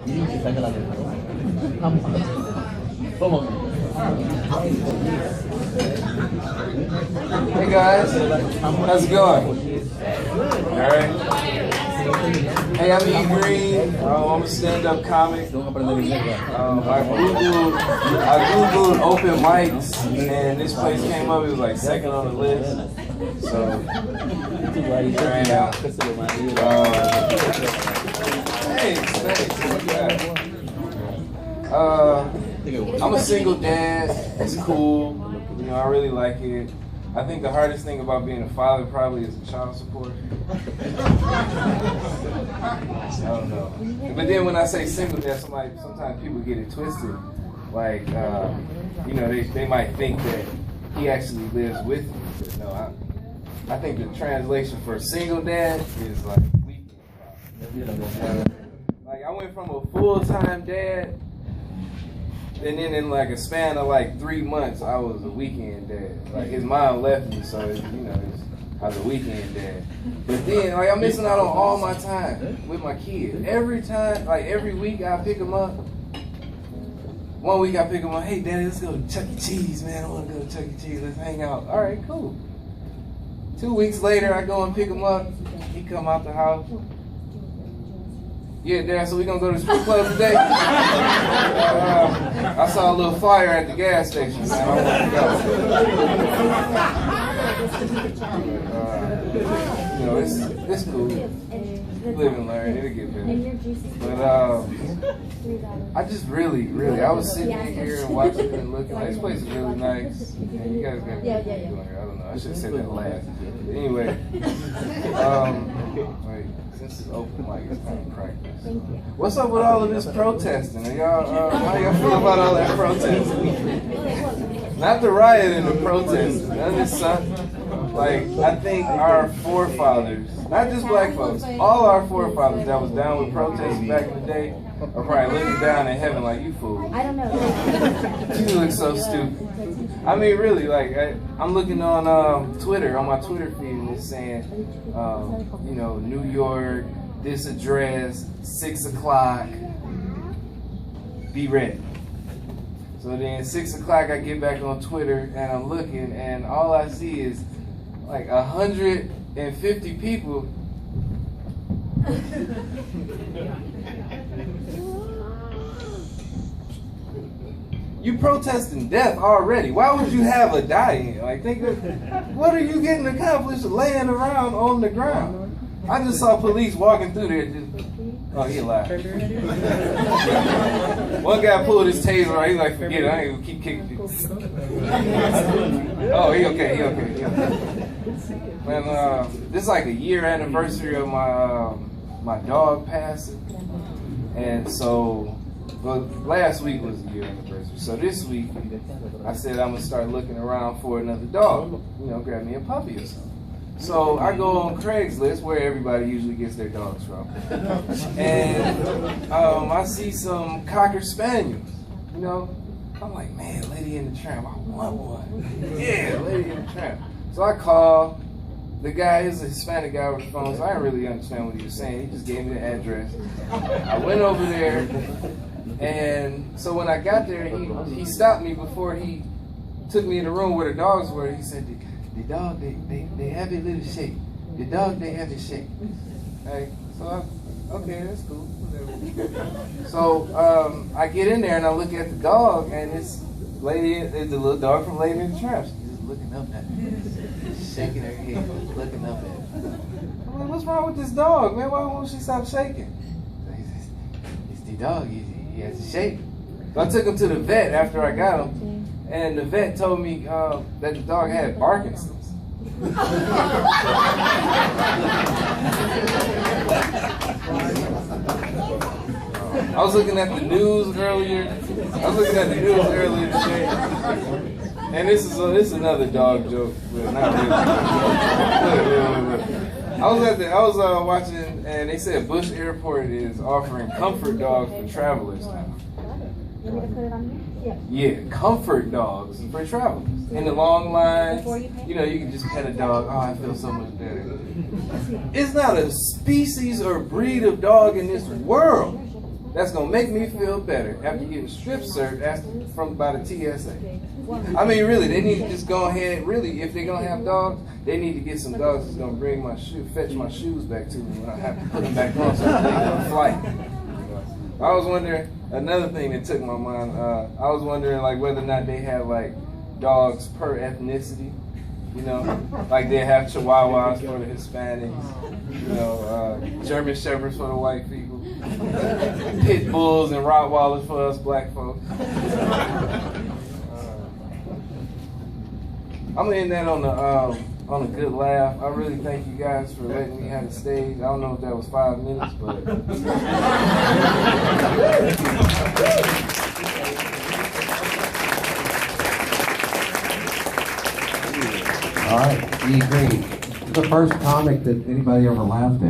Hey guys, how's it going? Alright. Hey, I'm E.green. I'm a stand-up comic. I Googled open mics, and this place came up. It was like second on the list. So, here I am. Thanks. I'm a single dad. It's cool. You know, I really like it. I think the hardest thing about being a father probably is the child support. I don't know. But then when I say single dad, sometimes people get it twisted. Like, you know, they might think that he actually lives with me. But no, I think the translation for single dad is like weekend father. Like, I went from a full-time dad, and then in like a span of like 3 months, I was a weekend dad. Like, his mom left me, so I was a weekend dad. But then, like, I'm missing out on all my time with my kid. Every time, like every week, I pick him up. One week I pick him up. Hey, Daddy, let's go to Chuck E. Cheese, man. I want to go to Chuck E. Cheese. Let's hang out. All right, cool. 2 weeks later, I go and pick him up. He come out the house. Yeah, Dad, so we gonna go to the strip club today? I saw a little flyer at the gas station, man. I want to go. You know, it's cool. Live and learn, it'll get better. But I just really, I was sitting here and watching and looking. Like, this place is really nice. And you guys gotta be doing here. I don't know. I should have said that last. But anyway, wait, since it's open mic, it's kind of practice. What's up with all of this protesting? Are y'all, how y'all feel about all that protesting? Not the riot and the protesting. None of this stuff. Like, I think our forefathers, not just black folks, all our forefathers that was down with protesting back in the day are probably looking down in heaven like, you fool. I don't know. You look so stupid. I mean, really, like, I'm looking on Twitter, on my Twitter feed, and it's saying, you know, New York, this address, 6 o'clock, be ready. So then 6 o'clock, I get back on Twitter, and I'm looking, and all I see is like 150 people. You protesting death already. Why would you have a die-in? Like, think of, what are you getting accomplished laying around on the ground? I just saw police walking through there. Oh, he alive. One guy pulled his taser out. He's like, forget it. I ain't gonna keep kicking people. Oh, he okay. Man, this is like a year anniversary of my dog passing, and so, well, last week was a year anniversary. So this week, I said I'm gonna start looking around for another dog. You know, grab me a puppy or something. So I go on Craigslist, where everybody usually gets their dogs from, and I see some Cocker Spaniels. You know, I'm like, man, Lady in the Tramp, I want one. Yeah, Lady in the Tramp. So I call. The guy is a Hispanic guy with the phone, so I didn't really understand what he was saying. He just gave me the address. I went over there, and so when I got there, he stopped me before he took me in the room where the dogs were. He said, the dog, they have a little shake. The dog, they have a shake. Right? So, okay, that's cool. Whatever. So I get in there, and I look at the dog, and it's the little dog from Lady in the Tramp. She's just looking up at me. Shaking her head, looking up at me. I'm like, what's wrong with this dog, man? Why won't she stop shaking? It's the dog, he has to shake. So I took him to the vet after I got him, and the vet told me that the dog had Parkinson's. I was looking at the news earlier. Today. And this is another dog joke, but not really. I was watching, and they said Bush Airport is offering comfort dogs for travelers now. You want me to put it on here? Yeah, comfort dogs for travelers. In the long lines, you know, you can just pet a dog. Oh, I feel so much better. It's not a species or breed of dog in this world that's gonna make me feel better after getting strip searched by the TSA. I mean, really, they need to just go ahead. Really, if they're gonna have dogs, they need to get some dogs that's gonna fetch my shoes back to me when I have to put them back on so I can on a flight. I was wondering another thing that took my mind. I was wondering like whether or not they have like dogs per ethnicity. You know, like they have Chihuahuas for the Hispanics. You know, German Shepherds for the white people. Pit Bulls and Rottweilers for us black folks. I'm gonna end that on a good laugh. I really thank you guys for letting me have the stage. I don't know if that was 5 minutes, but all right, E.green. The first comic that anybody ever laughed at.